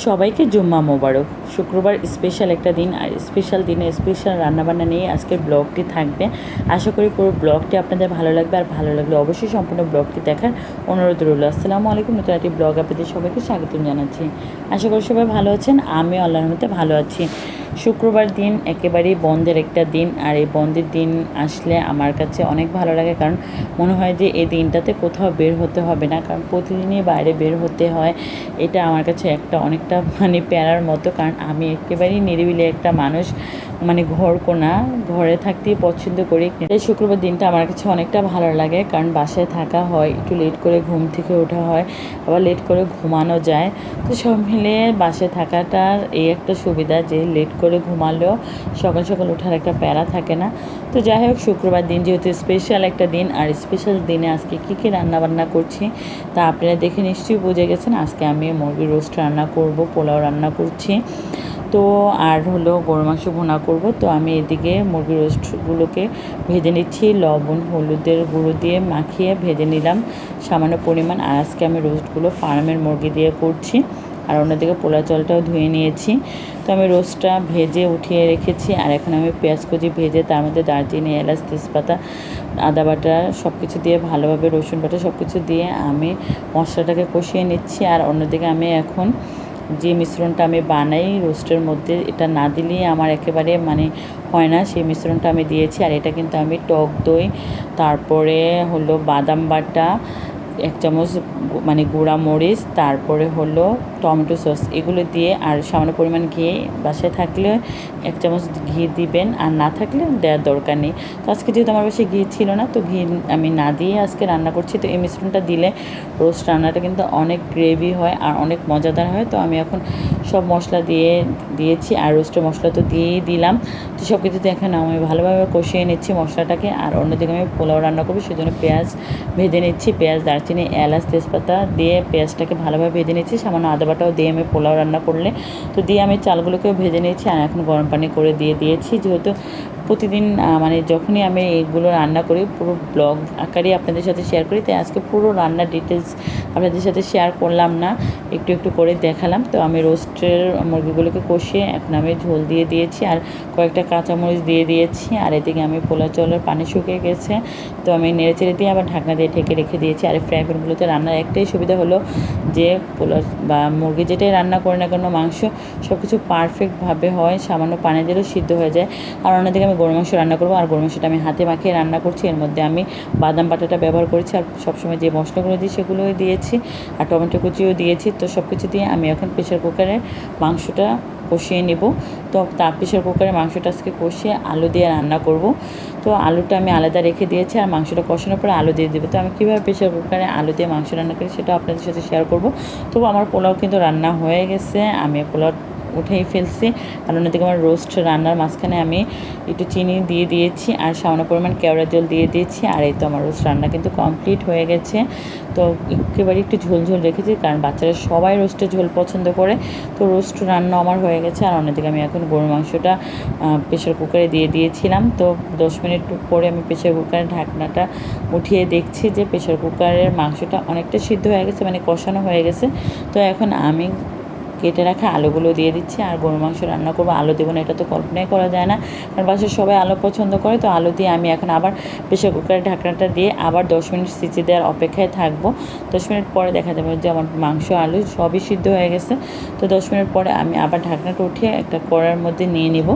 সবাইকে জুম্মা মোবারক। শুক্রবার স্পেশাল একটা দিন, আর স্পেশাল দিনে স্পেশাল রান্নাবান্না নিয়ে আজকের ব্লগটি থাকবে। আশা করি পুরো ব্লগটি আপনাদের ভালো লাগবে, আর ভালো লাগলে অবশ্যই সম্পূর্ণ ব্লগটি দেখার অনুরোধ রইল। আসসালামু আলাইকুম, নতুন একটি ব্লগ আপনাদের সবাইকে স্বাগতম জানাচ্ছি। আশা করি সবাই ভালো আছেন, আমিও আল্লাহর রহমতে ভালো আছি। শুক্রবার দিন একেবারেই বন্ধের একটা দিন, আর এই বন্ধের দিন আসলে আমার কাছে অনেক ভালো লাগে, কারণ মনে হয় যে এই দিনটাতে কোথাও বের হতে হবে না, কারণ প্রতিদিনই বাইরে বের হতে হয়। এটা আমার কাছে অনেকটা প্যারার মতো, কারণ আমি একেবারেই নিরিবিলি একটা মানুষ, ঘরকোনা, ঘরে থাকতেই পছন্দ করি। এই শুক্রবার দিনটা আমার কাছে অনেকটা ভালো লাগে, কারণ বাসায় থাকা হয়, একটু লেট করে ঘুম থেকে ওঠা হয়, আবার লেট করে ঘুমানো যায়। তো সব মিলিয়ে বাসায় থাকাটার এই একটা সুবিধা যে লেট করে ঘুমালেও সকাল সকাল ওঠার একটা প্যারা থাকে না। তো যাই হোক, শুক্রবার দিন যেহেতু স্পেশাল একটা দিন, আর স্পেশাল দিনে আজকে কী রান্নাবান্না করছি তা আপনারা দেখে নিশ্চয়ই বুঝে গেছেন। আজকে আমি মুরগির রোস্ট রান্না করব, পোলাও রান্না করছি, তো আর হলো গরু মাংস ভুনা করব। তো আমি এদিকে মুরগির রোস্টগুলোকে ভেজে নিচ্ছি, লবণ হলুদের গুঁড়ো দিয়ে মাখিয়ে ভেজে নিলাম সামান্য পরিমাণ। আর আজকে আমি রোস্টগুলো ফার্মের মুরগি দিয়ে করছি, আর অন্যদিকে পোলা চালটাও ধুয়ে নিয়েছি। তো আমি রোস্টটা ভেজে উঠিয়ে রেখেছি, আর এখন আমি পেঁয়াজ কুচি ভেজে তার মধ্যে দারচিনি, এলাচ, তেজপাতা, আদা বাটা সব কিছু দিয়ে ভালোভাবে, রসুন বাটা সব কিছু দিয়ে আমি মশলাটাকে কষিয়ে নিচ্ছি। আর অন্যদিকে আমি এখন যে মিশ্রণটা আমি বানাই রোস্টের মধ্যে, এটা না দিলেই আমার একেবারে হয় না, সেই মিশ্রণটা আমি দিয়েছি। আর এটা কিন্তু আমি টক দই, তারপরে হলো বাদাম বাটা 1 চামচ, গুঁড়া মরিচ, তারপরে হলো টমেটো সস, এগুলো দিয়ে, আর সামান্য পরিমাণ ঘি, বাসায় থাকলে 1 চামচ ঘি দিবেন, আর না থাকলে দেওয়ার দরকার নেই। তো আজকে যেহেতু আমার বাসায় ঘি ছিল না, তো ঘি আমি না দিয়ে আজকে রান্না করছি। তো এই মিশ্রণটা দিলে রোস্ট রান্নাটা কিন্তু অনেক গ্রেভি হয় আর অনেক মজাদার হয়। তো আমি এখন সব মশলা দিয়েছি, আর রোস্টের মশলা তো দিয়েই দিলাম। তো সব কিছুতে এখন আমি ভালোভাবে কষিয়ে নিচ্ছি মশলাটাকে। আর অন্যদিকে আমি পোলাও রান্না করবো, সেজন্য পেঁয়াজ ভেজে নিচ্ছি। পেঁয়াজ, দারচিনি, এলাচ, তেজপাতা দিয়ে পেঁয়াজটাকে ভালোভাবে ভেজে নিচ্ছি, সামান্য আদা বাটাও দিয়ে আমি পোলাও রান্না করলে। তো দিয়ে আমি চালগুলোকেও ভেজে নিয়েছি, আর এখন গরম পানি করে দিয়েছি। যেহেতু প্রতিদিন যখনই আমি এগুলো রান্না করি পুরো ব্লগ আকারে আপনাদের সাথে শেয়ার করি, তাই আজকে পুরো রান্নার ডিটেলস আপনাদের সাথে শেয়ার করলাম না, একটু একটু করে দেখালাম। তো আমি রোস্টের মুরগিগুলোকে কষিয়ে এখন আমি ঝোল দিয়ে দিয়েছি, আর কয়েকটা কাঁচামরিচ দিয়ে দিয়েছি। আর এদিকে আমি পোলা চালের পানি শুকিয়ে গেছে, তো আমি নেড়ে চেড়ে দিয়ে আবার ঢাকনা দিয়ে ঢেকে রেখে দিয়েছি। আর এই ফ্রাই প্যানগুলোতে রান্নার একটাই সুবিধা হলো যে পোলা বা মুরগি যেটাই রান্না করে না কেন, মাংস সব কিছু পারফেক্টভাবে হয়, সামান্য পানি দিলেও সিদ্ধ হয়ে যায়। আর অন্যদিকে আমি গরু মাংস রান্না করবো, আর গরু মাংসটা আমি হাতে মাখিয়ে রান্না করছি। এর মধ্যে আমি বাদাম বাটাটা ব্যবহার করেছি, আর সবসময় যে মশলাগুলো দিই সেগুলোই দিয়েছি, আর টমেটো কুচিও দিয়েছি। তো সব কিছু দিয়ে আমি এখন প্রেশার কুকারে মাংসটা কষিয়ে নেব। তো তার প্রেশার কুকারে মাংসটা আজকে কষিয়ে আলু দিয়ে রান্না করব। তো আলুটা আমি আলাদা রেখে দিয়েছি, আর মাংসটা কষানোর পরে আলু দিয়ে দেবো। তো আমি কীভাবে প্রেশার কুকারে আলু দিয়ে মাংস রান্না করি সেটাও আপনাদের সাথে শেয়ার করব। তো আমার পোলাও কিন্তু রান্না হয়ে গেছে, আমি পোলাও উঠেই ফেলছি। আর অন্যদিকে আমার রোস্ট রান্নার মাঝখানে আমি একটু চিনি দিয়ে দিয়েছি, আর সামান্য পরিমাণ কেওড়া জল দিয়ে দিয়েছি। আর এই তো আমার রোস্ট রান্না কিন্তু কমপ্লিট হয়ে গেছে। তো একেবারে একটু ঝোল ঝোল রেখেছি, কারণ বাচ্চারা সবাই রোস্টে ঝোল পছন্দ করে। তো রোস্ট রান্না আমার হয়ে গেছে। আর অন্যদিকে আমি এখন গরু মাংসটা প্রেশার কুকারে দিয়ে দিয়েছিলাম। তো 10 মিনিট পরে আমি প্রেশার কুকারের ঢাকনাটা উঠিয়ে দেখছি যে প্রেশার কুকারের মাংসটা অনেকটা সিদ্ধ হয়ে গেছে, কষানো হয়ে গেছে। তো এখন আমি কেটে রাখা আলুগুলো দিয়ে দিচ্ছি। আর গরু মাংস রান্না করবো, আলু দেবো না এটা তো কল্পনাই করা যায় না, কারণ বাসায় সবাই আলু পছন্দ করে। তো আলু দিয়ে আমি এখন আবার প্রেশার কুকারের ঢাকনাটা দিয়ে আবার 10 মিনিট সিটি দেওয়ার অপেক্ষায় থাকবো। 10 মিনিট পরে দেখা যাবে যে আমার মাংস আলু সবই সিদ্ধ হয়ে গেছে। তো 10 মিনিট পরে আমি আবার ঢাকনাটা উঠিয়ে একটা কড়াইয়ের মধ্যে নিয়ে নিব।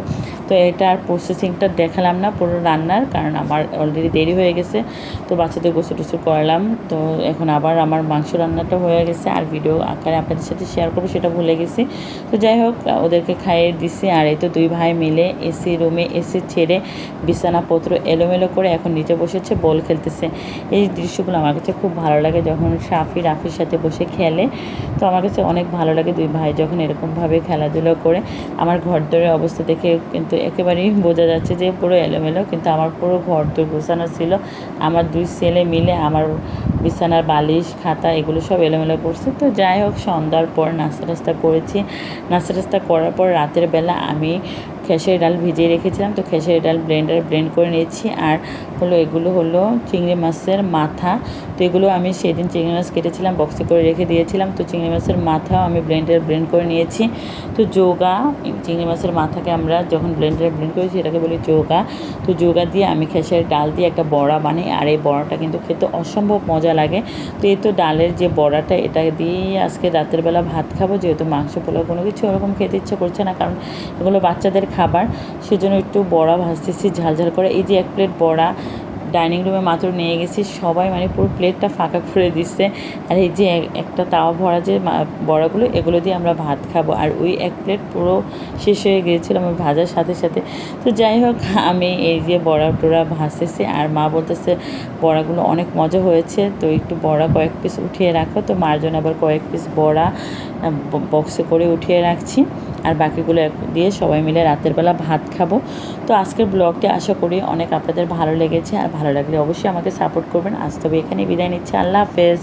তো এটার প্রসেসিংটা দেখালাম না পুরো রান্নার, কারণ আমার অলরেডি দেরি হয়ে গেছে। তো বাচ্চাদের গোসল টোসল করালাম। তো এখন আবার আমার মাংস রান্নাটা হয়ে গেছে, আর ভিডিও আকারে আপনাদের সাথে শেয়ার করবো সেটা ভুলে গেছি। তো যাই হোক, ওদেরকে খাইয়ে দিছি। আর এই তো 2 ভাই মিলে এসি রুমে এসে ছেড়ে বিছানাপত্র এলোমেলো করে এখন নিচে বসেছে, বল খেলতেছে। এই দৃশ্যগুলো আমার কাছে খুব ভালো লাগে, যখন সাফি রাফির সাথে বসে খেলে। তো আমার কাছে অনেক ভালো লাগে 2 ভাই যখন এরকমভাবে খেলাধুলো করে। আমার ঘরদোরের অবস্থা দেখে কিন্তু একেবারেই বোঝা যাচ্ছে যে পুরো এলোমেলো, কিন্তু আমার পুরো ঘরদোর গোছানো ছিল। আমার 2 ছেলে মিলে আমার বিছানার বালিশ, খাতা এগুলো সব এলোমেলো করছে। তো যাই হোক, সন্ধ্যার পর নাস্তা টাস্তা করেছি। নাস্তা টাস্তা করার পর রাতের বেলা আমি খেসারি ডাল ভিজিয়ে রেখেছিলাম, তো খেসারি ডাল ব্লেন্ড করে নিয়েছি। আর হলো এগুলো হলো চিংড়ি মাছের মাথা। তো এগুলো আমি সেদিন চিংড়ি মাছ কেটেছিলাম, বক্সে করে রেখে দিয়েছিলাম। তো চিংড়ি মাছের মাথাও আমি ব্লেন্ড করে নিয়েছি। তো যোগা, চিংড়ি মাছের মাথাকে আমরা যখন ব্লেন্ড করি সেটাকে বলি যোগা। তো যোগা দিয়ে আমি খেসারির ডাল দিয়ে একটা বড়া বানাই, আর এই বড়াটা কিন্তু খেতে অসম্ভব মজা লাগে। তো এই তো ডালের যে বড়াটা, এটা দিয়েই আজকে রাতের বেলা ভাত খাবো, যেহেতু মাংস পোলাও কোনো কিছু ওরকম খেতে ইচ্ছা করছে না, কারণ এগুলো বাচ্চাদের খাবার। সেজন্য একটু বড়া ভাজতেছি ঝালঝাল করে। এই যে 1 প্লেট বড়া ডাইনিং রুমে মাত্র নিয়ে গেছি, সবাই মানে পুরো প্লেটটা ফাঁকা করে দিচ্ছে। আর এই যে একটা তাওয়া ভরা যে বড়াগুলো, এগুলো দিয়ে আমরা ভাত খাবো। আর ওই 1 প্লেট পুরো শেষ হয়ে গিয়েছিল আমার ভাজার সাথে সাথে। তো যাই হোক, আমি এই যে বড়া টোড়া ভাজতেছি, আর মা বলতেছে বড়াগুলো অনেক মজা হয়েছে, তো একটু বড়া কয়েক পিস উঠিয়ে রাখো। তো মার জন্য আবার কয়েক পিস বড়া বক্সে করে উঠিয়ে রাখছি, আর বাকিগুলো দিয়ে সবাই মিলে রাতের বেলা ভাত খাবো। তো আজকের ব্লগটি আশা করি অনেক আপনাদের ভালো লেগেছে, আর ভালো লাগলে অবশ্যই আমাকে সাপোর্ট করবেন। আজ তবে এখানেই বিদায় নিচ্ছি। আল্লাহ হাফেজ।